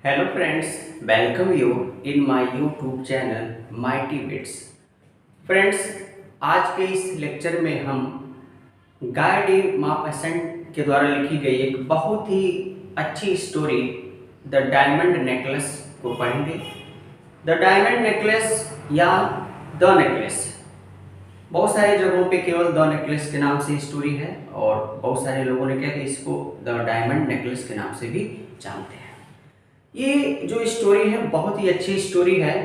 Hello friends, welcome you in my YouTube channel Mighty Bits। Friends, आज के इस lecture में हम गाय डी मॉपसेंट के द्वारा लिखी गई एक बहुत ही अच्छी स्टोरी द डायमंड नेकलेस को पढ़ेंगे। द डायमंड नेकलेस या द नेकलेस, बहुत सारे जगहों पे केवल द नेकलेस के नाम से स्टोरी है और बहुत सारे लोगों ने क्या कि इसको द डायमंड नेकलेस के नाम से भी जानते हैं। ये जो स्टोरी है बहुत ही अच्छी स्टोरी है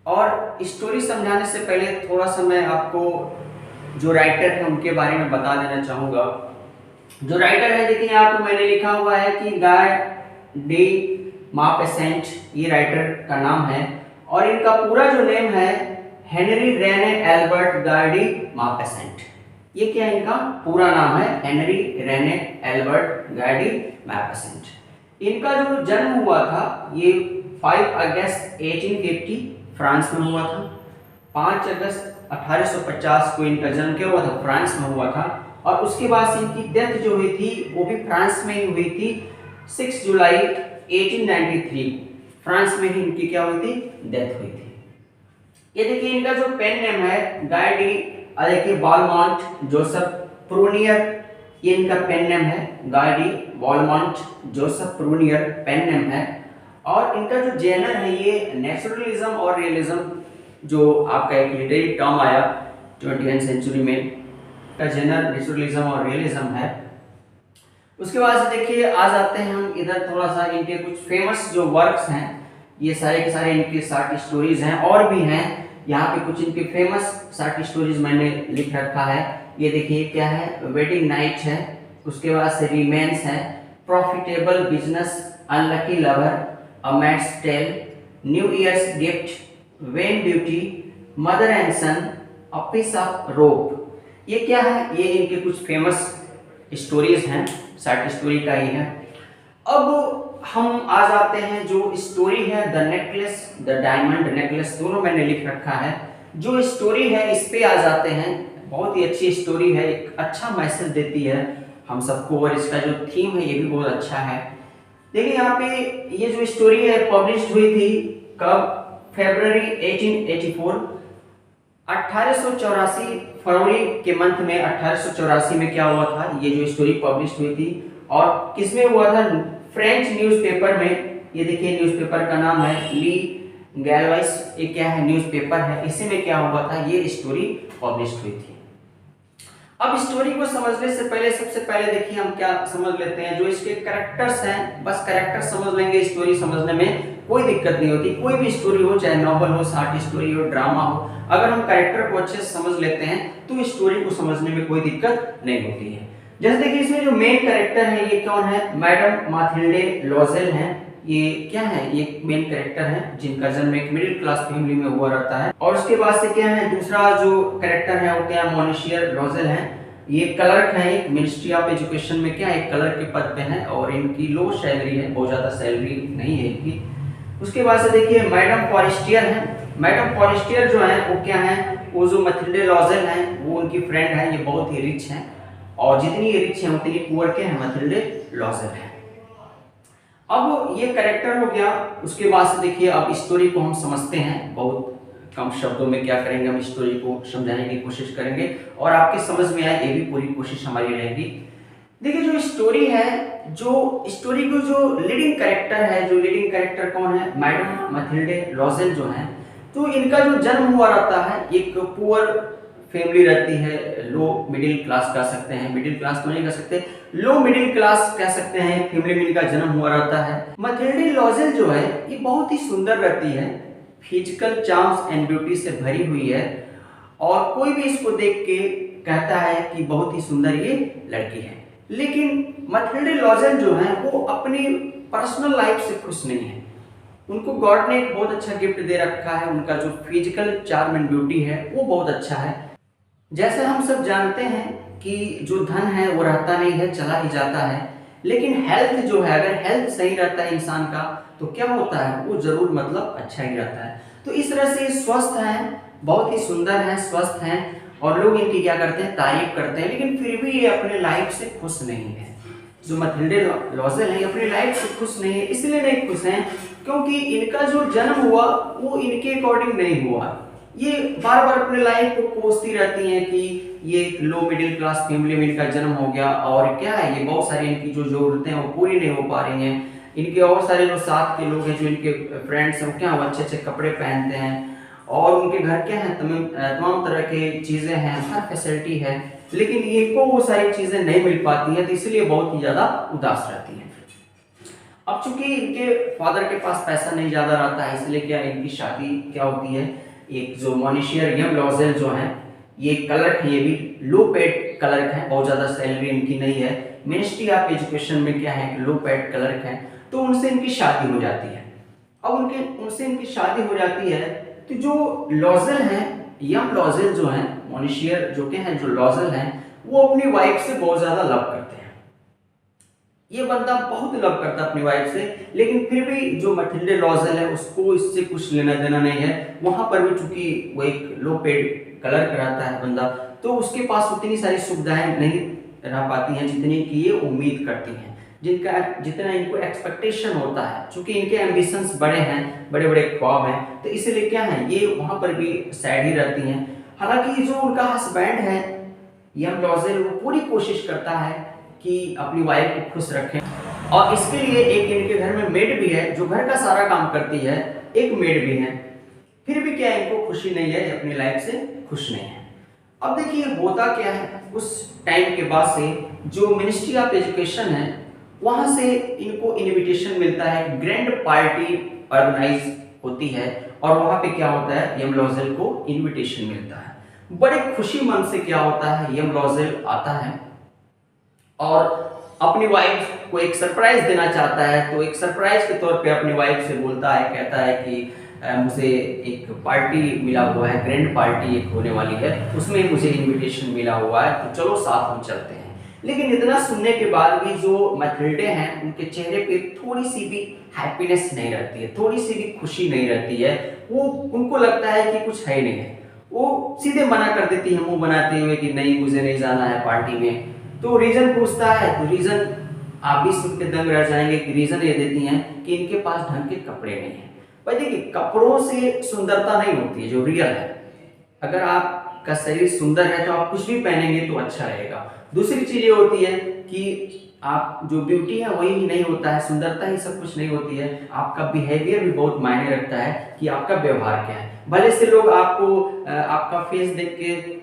और स्टोरी समझाने से पहले थोड़ा सा मैं आपको जो राइटर है उनके बारे में बता देना चाहूँगा। जो राइटर है देखिए यहाँ पे मैंने लिखा हुआ है कि गाय डी मॉपसेंट, ये राइटर का नाम है और इनका पूरा जो नेम है Henry Renee Albert Guy de मॉपसेंट। ये क्या इनका पूरा नाम है, Henry Renee Albert Guy de मॉपसेंट। इनका जो जन्म हुआ था ये 5 अगस्त 1850 फ्रांस में हुआ था। 5 अगस्त 1850 को इनका जन्म क्या हुआ था, फ्रांस में हुआ था और उसके बाद इनकी डेथ जो हुई थी वो भी फ्रांस में ही हुई थी। 6 जुलाई 1893 फ्रांस में ही इनकी क्या हुई थी, डेथ हुई थी। ये देखिए इनका जो पेन नेम है गाय डी, देखिए बालमॉन्ट जोसेफ प्रूनियर, ये इनका पेन नेम है Guy de बालमॉन्ट Joseph प्रूनियर pen name है। और इनका जो जेनर है ये नेचुरलिज्म और रियलिज्म, जो आपका एक लिटरेरी टर्म आया 20वीं सेंचुरी में, का जेनर नेचुरलिज्म और रियलिज्म है। उसके बाद से देखिए आ जाते हैं हम इधर थोड़ा सा इनके कुछ फेमस जो वर्क्स हैं, ये सारे के सारे इनके शॉर्ट स्टोरीज हैं और भी हैं। यहाँ पे कुछ इनके फेमस शॉर्ट स्टोरीज मैंने लिख रखा है। ये देखिए क्या है, वेडिंग नाइट है, उसके बाद से रिमेन्स है, profitable business, unlucky lover, a maid's tale, new year's gift, vain beauty, mother and son, a piece of rope. ये क्या है, ये इनके कुछ फेमस स्टोरीज हैं, शॉर्ट स्टोरी का ही है। अब हम आ जाते हैं जो स्टोरी है the necklace, the diamond necklace, दोनों मैंने लिख रखा है। जो स्टोरी है इस पे आ जाते हैं। बहुत ही अच्छी स्टोरी है, एक अच्छा मैसेज देती है हम सबको और इसका जो थीम है ये भी बहुत अच्छा है। देखिए यहाँ पे ये जो स्टोरी है पब्लिश हुई थी कब, फरवरी 1884, 1884 फरवरी के मंथ में 1884 में क्या हुआ था, ये जो स्टोरी पब्लिश हुई थी। और किसमें हुआ था, फ्रेंच न्यूज़पेपर में। ये देखिए न्यूज़पेपर का नाम है ली गैलवाइस, ये क्या है, न्यूज़पेपर है, इसी में क्या हुआ था, ये स्टोरी पब्लिश हुई थी। अब स्टोरी को समझने से पहले सबसे पहले देखिए हम क्या समझ लेते हैं, जो इसके कैरेक्टर्स हैं, बस कैरेक्टर समझ लेंगे, स्टोरी समझने में कोई दिक्कत नहीं होती। कोई भी स्टोरी हो, चाहे नॉवल हो, शॉर्ट स्टोरी हो, ड्रामा हो, अगर हम कैरेक्टर को अच्छे से समझ लेते हैं तो स्टोरी को समझने में कोई दिक्कत नहीं होती है। जैसे देखिए इसमें जो मेन कैरेक्टर है ये कौन है, मैडम माथिल्डे लॉजेल हैं। ये क्या है, ये मेन कैरेक्टर है जिनका जन्म एक मिडिल क्लास फैमिली में हुआ रहता है। और उसके बाद से क्या है, दूसरा जो कैरेक्टर है वो क्या है, मोनिशियर लॉजेल है। ये क्लर्क है, एक मिनिस्ट्री ऑफ एजुकेशन में क्या है, एक क्लर्क के पद पे है और इनकी लो सैलरी है, बहुत ज्यादा सैलरी नहीं है इनकी। उसके बाद से देखिए मैडम फॉरेस्टियर है। मैडम फॉरेस्टियर जो है वो क्या है, वो जो मथिल्डे लॉजेल है वो उनकी फ्रेंड है, ये बहुत ही रिच है और जितनी ये रिच है उतनी पुअर के हैं, मथिल्डे लॉजेल है। अब ये कैरेक्टर हो गया। उसके बाद से देखिए अब स्टोरी को हम समझते हैं, बहुत कम शब्दों में क्या करेंगे, हम स्टोरी को समझाने की कोशिश करेंगे और आपके समझ में आए ये भी पूरी कोशिश हमारी रहेगी। देखिए जो स्टोरी है, जो स्टोरी को जो लीडिंग कैरेक्टर है, जो लीडिंग कैरेक्टर कौन है, मैडम मथिल्डे लॉजेल जो है। तो इनका जो जन्म हुआ रहता है, एक पुअर फैमिली रहती है, लो मिडिल क्लास कह सकते हैं, मिडिल क्लास तो नहीं कह सकते, लो मिडिल क्लास कह सकते हैं, फैमिली में इनका जन्म हुआ रहता है। मथिल्डे लॉजेल जो है ये बहुत ही सुंदर रहती है, फिजिकल चार्म्स एंड ब्यूटी से भरी हुई है और कोई भी इसको देख के कहता है कि बहुत ही सुंदर ये लड़की है। लेकिन मथिल्डे लॉजेल जो है वो अपनी पर्सनल लाइफ से खुश नहीं है। उनको गॉड ने एक बहुत अच्छा गिफ्ट दे रखा है, उनका जो फिजिकल चार्म एंड ब्यूटी है वो बहुत अच्छा है। जैसे हम सब जानते हैं कि जो धन है वो रहता नहीं है, चला ही जाता है, लेकिन हेल्थ जो है, अगर हेल्थ सही रहता है इंसान का तो क्या होता है, वो जरूर मतलब अच्छा ही रहता है। तो इस तरह से स्वस्थ हैं, बहुत ही सुंदर हैं, स्वस्थ हैं और लोग इनकी क्या करते हैं, तारीफ करते हैं, लेकिन फिर भी ये अपने लाइफ से खुश नहीं है। जो मथिल्डे लॉज़ेल हैं, अपनी लाइफ से खुश नहीं है। इसलिए नहीं खुश हैं क्योंकि इनका जो जन्म हुआ वो इनके अकॉर्डिंग नहीं हुआ। ये बार बार अपने लाइफ को कोसती रहती हैं कि ये लो मिडिल क्लास फैमिली में इनका जन्म हो गया, और क्या है, ये बहुत सारी इनकी जो जरूरतें हैं वो पूरी नहीं हो पा रही हैं। इनके और सारे जो साथ के लोग हैं, जो इनके फ्रेंड्स हैं, वो क्या अच्छे अच्छे कपड़े पहनते हैं, और उनके घर क्या है, तमाम तरह के चीज़ें हैं, हर फैसिलिटी है, लेकिन इनको वो सारी चीज़ें नहीं मिल पाती हैं, तो इसलिए बहुत ही ज़्यादा उदास रहती हैं। अब चूंकि इनके फादर के पास पैसा नहीं ज़्यादा रहता है, इसलिए क्या इनकी शादी क्या होती है, एक जो मॉनिशियर यम लॉज़ेल जो है, ये क्लर्क है, ये भी लो पेड क्लर्क है, बहुत ज़्यादा सैलरी इनकी नहीं है, मिनिस्ट्री ऑफ एजुकेशन में क्या है कि लो पेड क्लर्क है, तो उनसे इनकी शादी हो जाती है। अब उनसे इनकी शादी हो जाती है, तो जो लॉज़ेल हैं, यम लॉज़ेल जो हैं, मॉनिशियर जो के हैं, जो लॉज़ेल हैं, वो अपनी वाइफ से बहुत ज़्यादा लव करते हैं। ये बंदा बहुत लव करता है अपनी वाइफ से, लेकिन फिर भी जो मथिल्डे लॉज़ेल है उसको इससे कुछ लेना देना नहीं है। वहां पर भी चूंकि वो एक लो पेड क्लर्क रहता है बंदा, तो उसके पास उतनी सारी सुविधाएं नहीं रह पाती हैं जितनी कि ये उम्मीद करती हैं, जितना इनको एक्सपेक्टेशन होता है। चूंकि इनके एम्बिशंस बड़े हैं, बड़े बड़े ख्वाब हैं, तो इसलिए क्या है, ये वहां पर भी सैड ही रहती हैं। हालांकि जो उनका हस्बैंड है यम लॉज़ेल, वो पूरी कोशिश करता है कि अपनी वाइफ को खुश रखें, और इसके लिए एक इनके घर में मेड भी है जो घर का सारा काम करती है, एक मेड भी है। फिर भी क्या इनको खुशी नहीं है, अपनी लाइफ से खुश नहीं है। अब देखिए होता क्या है, उस टाइम के बाद से जो मिनिस्ट्री ऑफ एजुकेशन है, वहां से इनको इनविटेशन मिलता है, ग्रैंड पार्टी ऑर्गेनाइज होती है, और वहां पे क्या होता है, यम लॉज़ेल को इनविटेशन मिलता है। बड़े खुशी मन से क्या होता है, यम लॉज़ेल आता है और अपनी वाइफ को एक सरप्राइज देना चाहता है। तो एक सरप्राइज के तौर पे अपनी वाइफ से बोलता है, कहता है कि मुझे एक पार्टी मिला हुआ है, ग्रैंड पार्टी एक होने वाली है, उसमें मुझे इनविटेशन मिला हुआ है, तो चलो साथ हम चलते हैं। लेकिन इतना सुनने के बाद भी जो मथिल्डे हैं, उनके चेहरे पे थोड़ी सी भी हैप्पीनेस नहीं रहती है, थोड़ी सी भी खुशी नहीं रहती है। वो उनको लगता है कि कुछ है नहीं है, वो सीधे मना कर देती है मुंह बनाते हुए कि नहीं, मुझे नहीं जाना है पार्टी में। तो रीजन पूछता है, तो रीजन आप भी सुन के दंग रह जाएंगे कि रीजन ये देती हैं कि इनके पास ढंग के कपड़े नहीं हैं। भाई देखिए, कपड़ों से सुंदरता नहीं होती है, जो रियल है। अगर आपका शरीर सुंदर है तो आप कुछ भी पहनेंगे तो अच्छा रहेगा। दूसरी चीज ये होती है कि आप जो ब्यूटी है वही नहीं होता है, सुंदरता ही सब कुछ नहीं होती है, आपका बिहेवियर भी बहुत मायने रखता है कि आपका व्यवहार क्या है। भले से लोग आपको आपका फेस देख के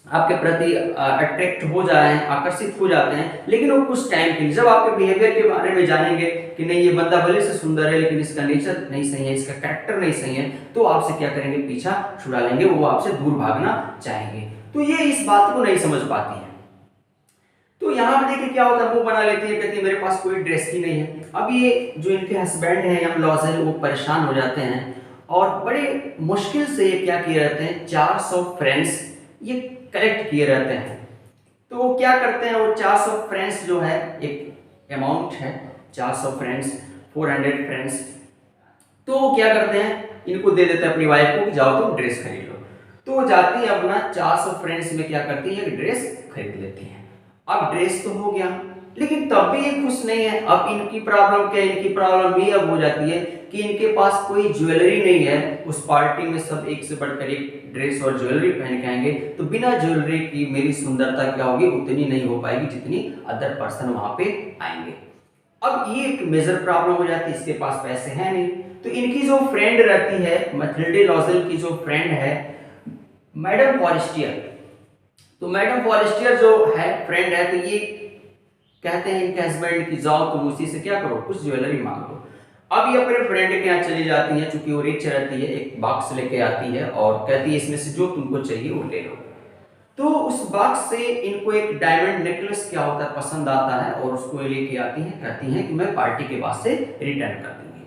आपके प्रति अट्रैक्ट हो जाए, आकर्षित हो जाते हैं, लेकिन वो कुछ टाइम के लिए, जब आपके बिहेवियर के बारे में जानेंगे कि नहीं, ये बंदा भले से सुंदर है लेकिन इसका नेचर नहीं सही है, इसका कैरेक्टर नहीं सही है, तो आपसे क्या करेंगे, पीछा छुड़ा लेंगे, वो आपसे दूर भागना चाहेंगे। तो ये इस बात को नहीं समझ पाती है। तो यहाँ पे देखिए क्या होता है, मुंह बना लेती है, कहती है मेरे पास कोई ड्रेस ही नहीं है। अब ये जो इनके हस्बैंड है यम लॉज़ेल, वो परेशान हो जाते हैं और बड़े मुश्किल से क्या किए रहते हैं, 400 फ्रेंड्स ये कलेक्ट किए रहते हैं। तो वो क्या करते हैं, वो 400 फ्रेंड्स जो है, एक अमाउंट है 400 फ्रेंड्स, 400 फ्रेंड्स, तो वो क्या करते हैं, इनको दे देते हैं अपनी वाइफ को कि जाओ तुम ड्रेस खरीद लो। तो वो जाती है अपना 400 फ्रेंड्स में क्या करती है, एक ड्रेस खरीद लेती है। अब ड्रेस तो हो गया, लेकिन तब भी ये खुश नहीं है। अब इनकी प्रॉब्लम क्या है, इनकी प्रॉब्लम ये अब हो जाती है कि इनके पास कोई ज्वेलरी नहीं है। उस पार्टी में सब एक से बढ़कर एक ड्रेस और ज्वेलरी पहन के आएंगे, तो बिना ज्वेलरी की मेरी सुंदरता क्या होगी, उतनी नहीं हो पाएगी जितनी अदर पर्सन वहां पे आएंगे। अब ये एक मेजर प्रॉब्लम हो जाती है, इसके पास पैसे हैं नहीं। तो इनकी जो फ्रेंड रहती है, मथिल्डे लॉज़ेल की जो फ्रेंड है मैडम फॉरेस्टियर, तो मैडम फॉरेस्टियर जो है फ्रेंड है, तो ये कहते हैं इनके हस्बैंड की जाओ तुम उसी से क्या करो, कुछ ज्वेलरी मांग लो। अब ये अपने फ्रेंड के यहाँ चली जाती है, चूंकि वो रिच रहती है, एक बॉक्स लेके आती है और कहती है इसमें से जो तुमको चाहिए वो ले लो। तो उस बॉक्स से इनको एक डायमंड नेकलेस क्या होता है पसंद आता है, और उसको लेके आती है, कहती हैं कि मैं पार्टी के बाद से रिटर्न कर दूंगी।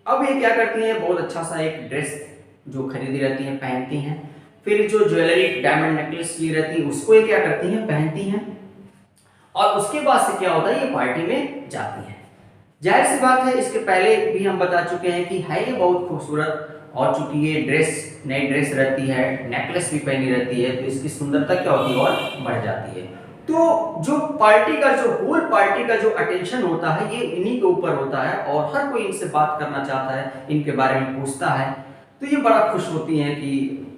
अब ये क्या करती हैं, बहुत अच्छा सा एक ड्रेस जो खरीदी रहती है पहनती हैं, फिर जो ज्वेलरी डायमंड नेकलेस की रहती है उसको ये क्या करती हैं, पहनती हैं, और उसके बाद से क्या होता है, ये पार्टी में जाती है। जाहिर सी बात है, इसके पहले भी हम बता चुके हैं कि है ये बहुत खूबसूरत, और चूंकि ये ड्रेस नई ड्रेस रहती है, नेकलेस भी पहनी रहती है, तो इसकी सुंदरता क्या होती है और बढ़ जाती है। तो जो पार्टी का जो होल पार्टी का जो अटेंशन होता है ये इन्हीं के ऊपर होता है और हर कोई इनसे बात करना चाहता है, इनके बारे में पूछता है। तो ये बड़ा खुश होती हैं कि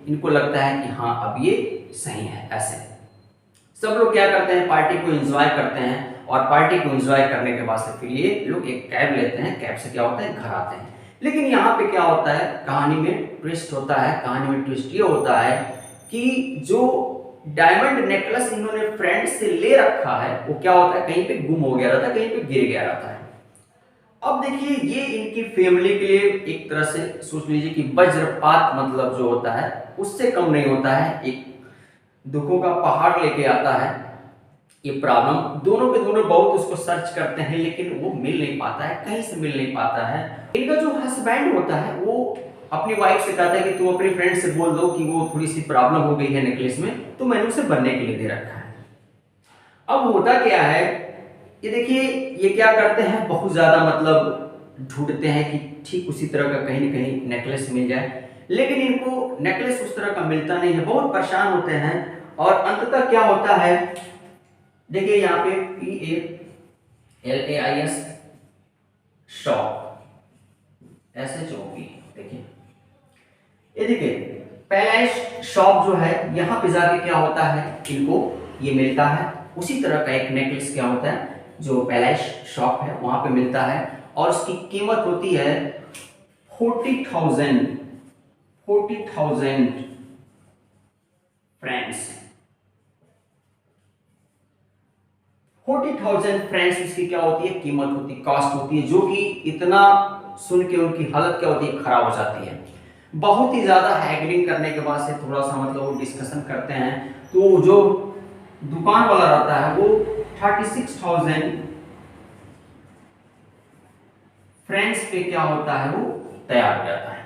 इनको लगता है कि हाँ अब ये सही है। ऐसे सब लोग क्या करते हैं, पार्टी को एंजॉय करते हैं और पार्टी को एंजॉय करने के बाद से फिर ये लोग एक कैब लेते हैं, कैब से क्या होता है घर आते हैं। लेकिन यहाँ पे क्या होता है, कहानी में ट्विस्ट होता है। कहानी में ट्विस्ट ये होता है कि जो डायमंड नेकलेस इन्होंने फ्रेंड से ले रखा है वो क्या होता है, कहीं पे गुम हो गया रहता है, कहीं पे गिर गया रहता है। अब देखिए ये इनकी फैमिली के लिए एक तरह से सोच लीजिए कि वज्रपात मतलब जो होता है उससे कम नहीं होता है, एक दुखों का पहाड़ लेके आता है ये प्रॉब्लम। दोनों के दोनों बहुत उसको सर्च करते हैं लेकिन वो मिल नहीं पाता है, कहीं से मिल नहीं पाता है। इनका जो हस्बैंड होता है वो अपनी वाइफ से कहता है कि तुम अपनी फ्रेंड से बोल दो कि वो थोड़ी सी प्रॉब्लम हो गई है नेकलेस में, तो मैंने उसे बनने के लिए दे रखा है। अब होता क्या है, ये देखिए ये क्या करते हैं, बहुत ज्यादा मतलब ढूंढते हैं कि ठीक उसी तरह का कहीं ना कहीं नेकलेस मिल जाए, लेकिन इनको नेकलेस उस तरह का मिलता नहीं है, बहुत परेशान होते हैं। और अंततः क्या होता है, देखिए यहाँ पे PALAIS शॉप SHOP, देखिए ये देखिए पैलाइस शॉप जो है यहाँ पे जाके क्या होता है, इनको ये मिलता है उसी तरह का एक नेकलेस क्या होता है जो पैलाइस शॉप है वहां पे मिलता है और उसकी कीमत होती है 40,000 फ्रेंड्स। 40,000 फ्रेंड्स उसकी क्या होती है, कीमत होती है, कॉस्ट होती है, जो कि इतना सुन के उनकी हालत क्या होती है, खराब हो जाती है। बहुत ही ज्यादा हैगलिंग करने के बाद से थोड़ा सा मतलब वो डिस्कशन करते हैं, तो जो दुकान वाला रहता है वो 36,000 फ्रेंड्स पे क्या होता है, वो तैयार हो जाता है।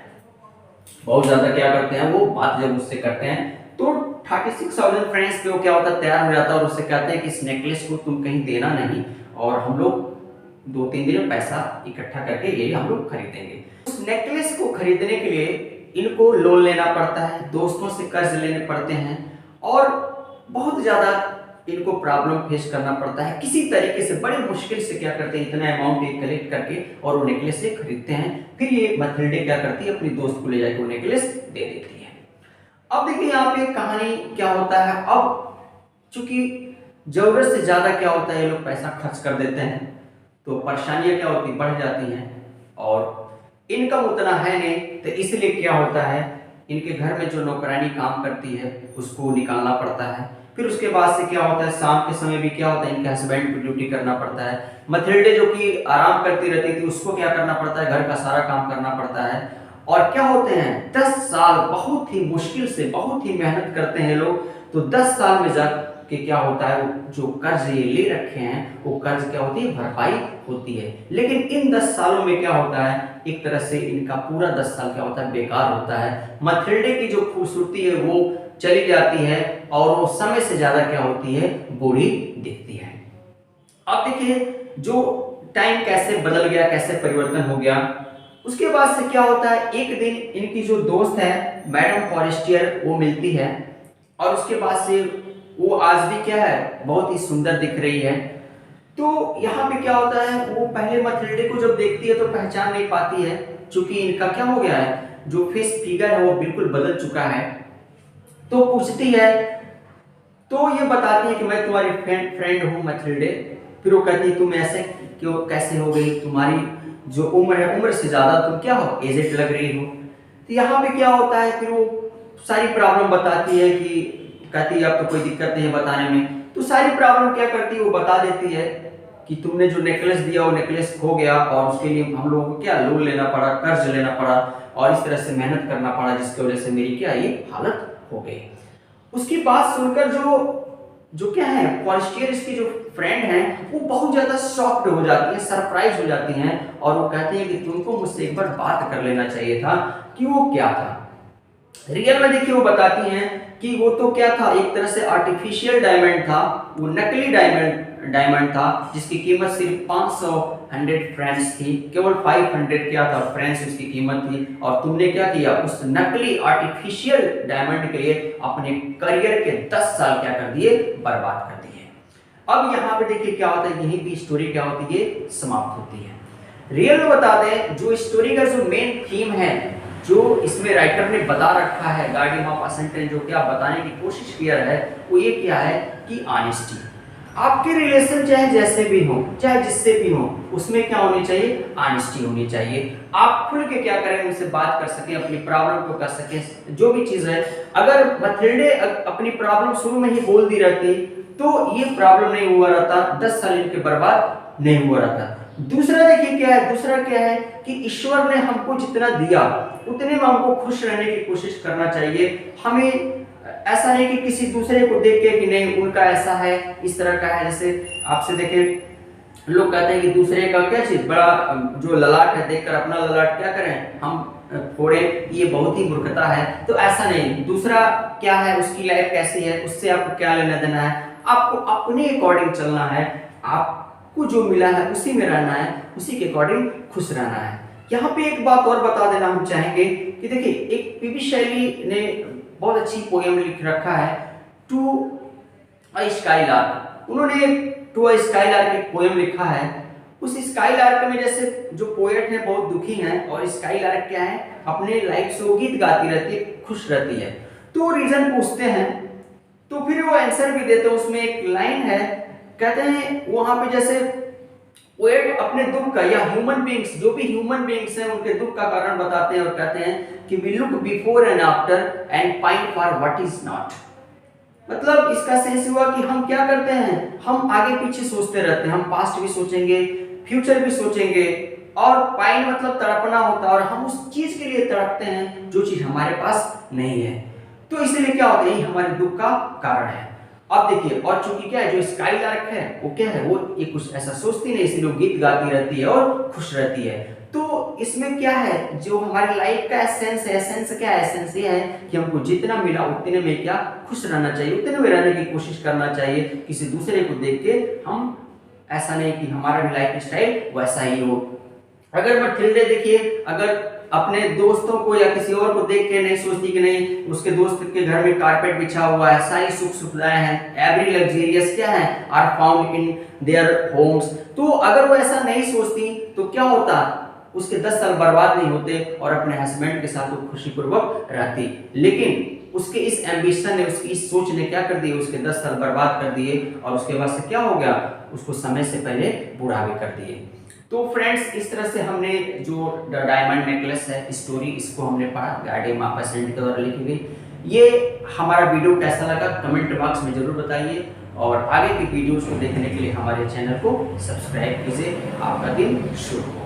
बहुत ज्यादा क्या करते हैं वो बात जब उससे करते हैं तो 36,000 फ्रेंड्स पे वो क्या होता है, तैयार हो जाता है और उससे कहते हैं कि इस नेकलेस को तुम कहीं देना नहीं और हम लोग 2-3 दिन में पैसा इकट्ठा करके ये हम लोग खरीदेंगे। उस नेकलेस को खरीदने के लिए इनको लोन लेना पड़ता है, दोस्तों से कर्ज लेने पड़ते हैं और बहुत ज्यादा इनको प्रॉब्लम फेस करना पड़ता है। किसी तरीके से बड़े मुश्किल से क्या करते हैं, इतना अमाउंट कलेक्ट करके और वो नेकलेस से खरीदते हैं। फिर ये मथिल्डे क्या करती है, अपनी दोस्त को ले जाकर वो नेकलेस दे देती है। अब देखिए यहाँ पे कहानी क्या होता है, अब चूंकि जरूरत से ज्यादा क्या होता है ये लोग पैसा खर्च कर देते हैं तो परेशानियां क्या होती बढ़ जाती हैं और इनकम उतना है नहीं, तो इसलिए क्या होता है इनके घर में जो नौकरानी काम करती है उसको निकालना पड़ता है। फिर उसके बाद से क्या होता है, शाम के समय भी क्या होता है इनके हस्बैंड को ड्यूटी करना पड़ता है। मथिल्डे जो कि आराम करती रहती थी उसको क्या करना पड़ता है, घर का सारा काम करना पड़ता है। और क्या होते हैं 10 साल बहुत ही मुश्किल से बहुत ही मेहनत करते हैं लोग, तो 10 साल में जा के क्या होता है, जो कर्ज ये ले रखे हैं वो कर्ज क्या होती है, भरपाई होती है। लेकिन इन 10 सालों में क्या होता है, एक तरह से इनका पूरा 10 साल क्या होता है बेकार होता है। मथिल्डे की जो खूबसूरती है वो चली जाती है और वो समय से ज्यादा क्या होती है, बूढ़ी दिखती है। अब देखिए जो टाइम कैसे बदल गया, कैसे परिवर्तन हो गया। उसके बाद से क्या होता है, एक दिन इनकी जो दोस्त है मैडम फॉरेस्टियर वो मिलती है और उसके बाद से वो आज भी क्या है बहुत ही सुंदर दिख रही है। तो यहाँ पे क्या होता है, वो पहले मथिल्डे को जब देखती है तो पहचान नहीं पाती है, क्योंकि इनका क्या हो गया है, जो फेस फिगर है वो बिल्कुल बदल चुका है। तो पूछती है तो ये बताती है कि मैं तुम्हारी फ्रेंड हूँ मथिल्डे। फिर वो कहती है तुम ऐसे क्यों कैसे हो गई, तुम्हारी जो उम्र है उम्र से ज्यादा तुम क्या हो, एजेड लग रही हो। तो यहाँ पे क्या होता है, फिर वो सारी प्रॉब्लम बताती है कि कहती है अब तो कोई दिक्कत नहीं है बताने में। तो सारी प्रॉब्लम क्या करती है वो बता देती है कि तुमने जो नेकलेस दिया वो नेकलेस खो गया और उसके लिए हम लोगों को क्या लोन लेना पड़ा, कर्ज लेना पड़ा और इस तरह से मेहनत करना पड़ा, जिसकी वजह से मेरी क्या ये हालत हो गई। उसकी बात सुनकर जो क्या है फॉरेस्टियर इसकी जो फ्रेंड है वो बहुत ज्यादा शॉक्ड हो जाती है, सरप्राइज हो जाती हैं और वो कहती है कि तुमको मुझसे एक बार बात कर लेना चाहिए था कि वो क्या था। रियल में देखिए वो बताती हैं कि वो तो क्या था, एक तरह से आर्टिफिशियल डायमंड था, वो नकली डायमंड था जिसकी कीमत सिर्फ 500 फ्रेंड्स थी, केवल 500 क्या था फ्रेंड्स उसकी कीमत थी। और तुमने क्या किया, उस नकली आर्टिफिशियल डायमंड के लिए अपने करियर के 10 साल क्या कर दिए, बर्बाद कर दिए। अब यहाँ पे देखिए क्या होता है, यहीं पे स्टोरी क्या होती है, समाप्त होती है। रियल में बता दें, जो स्टोरी का जो मेन थीम है, जो इसमें राइटर ने बता रखा है, गार्डियन ऑफ असेंटेंट जो क्या बताने की कोशिश किया है, वो ये क्या है कि ऑनेस्टी। आपके रिलेशन चाहे जैसे भी हो, चाहे जिससे भी हो, उसमें क्या होनी चाहिए, ऑनेस्टी होनी चाहिए। आप खुल के क्या करें, उनसे बात कर सकें, अपनी प्रॉब्लम को कर सकें, जो भी चीज़ है। अगर मथिल्डे अपनी प्रॉब्लम शुरू में ही बोल दी रहती तो ये प्रॉब्लम नहीं हुआ रहता, 10 साल इनके बर्बाद नहीं हुआ रहता। दूसरा देखिए क्या है, दूसरा क्या है कि ईश्वर ने हमको जितना दिया उतने में हमको खुश रहने की कोशिश करना चाहिए। हमें ऐसा नहीं कि किसी दूसरे को देख के कि नहीं उनका ऐसा है, इस तरह का है। जैसे आपसे देखें, लोग कहते हैं कि दूसरे का क्या चीज बड़ा जो ललाट है देखकर अपना ललाट क्या करें हम फोड़े, ये बहुत ही मूर्खता है। तो ऐसा नहीं, दूसरा क्या है, उसकी लाइफ कैसी है, उससे आपको क्या लेना देना है, आपको अपने अकॉर्डिंग चलना है, आपको जो मिला है उसी में रहना है, उसी के अकॉर्डिंग खुश रहना है। यहाँ पे एक बात और बता देना हम चाहेंगे कि देखिए, एक पीबी शैली ने बहुत अच्छी पोएम लिख रखा है, टू अ स्काईलार्क। उन्होंने टू अ स्काईलार्क एक पोएम लिखा है। उस स्काईलार्क में जैसे जो पोएट है बहुत दुखी हैं, और स्काईलार्क क्या है, अपने लाइफ से वो गीत गाती रहती है, खुश रहती है। तो रीजन पूछते हैं, तो फिर वो आंसर भी देते हैं। उसमें एक लाइन है, कहते हैं वहां पे जैसे पोएट अपने दुख का, या ह्यूमन बीइंग्स, जो भी ह्यूमन बीइंग्स हैं उनके दुख का कारण बताते हैं और कहते हैं कि we look before and after and pine for what is not. मतलब इसका सेंस हुआ कि हम क्या करते हैं, हम आगे पीछे सोचते रहते हैं, हम पास्ट भी सोचेंगे, फ्यूचर भी सोचेंगे, और पाइन मतलब तड़पना होता है, और हम उस चीज के लिए तड़पते हैं जो चीज हमारे पास नहीं है। तो इसलिए क्या होता है, ये हमारे दुख का कारण है। अब देखिए, और चूंकि क्या है, जो स्काईलार्क है वो क्या है, वो ये कुछ ऐसा सोचती नहीं, इसलिए वो गीत गाती रहती है और खुश रहती है। तो इसमें क्या है, जो हमारी लाइफ का एसेंस है, एसेंस क्या है, एसेंस ये है कि हमको जितना मिला उतने में क्या खुश रहना चाहिए, उतने में रहने की कोशिश करना चाहिए। किसी दूसरे को देख के हम ऐसा नहीं कि हमारा भी लाइफ स्टाइल वैसा ही हो। अगर मथिल्डे देखिए, अगर अपने दोस्तों को या किसी और को देख के नहीं सोचती कि नहीं उसके दोस्त के घर में कारपेट बिछा हुआ है, सारी सुख सुविधाएं हैं, एवरी लग्जरियस क्या है are found in their homes, तो अगर वो ऐसा नहीं सोचती तो क्या होता, उसके 10 साल बर्बाद नहीं होते और अपने हस्बैंड के साथ वो खुशीपूर्वक रहती। लेकिन उसके इस एम्बिशन ने, उसकी इस सोच ने क्या कर दिया, उसके 10 साल बर्बाद कर दिए, और उसके बाद से क्या हो गया, उसको समय से पहले बूढ़ा भी कर दिए। तो फ्रेंड्स, इस तरह से हमने जो द डायमंड नेकलेस है स्टोरी, इसको हमने पढ़ा, गार्डियन ऑफ असेंटेंट के द्वारा लिखी गई। ये हमारा वीडियो कैसा लगा कमेंट बॉक्स में जरूर बताइए, और आगे की वीडियोस को देखने के लिए हमारे चैनल को सब्सक्राइब कीजिए। आपका दिन शुभ हो।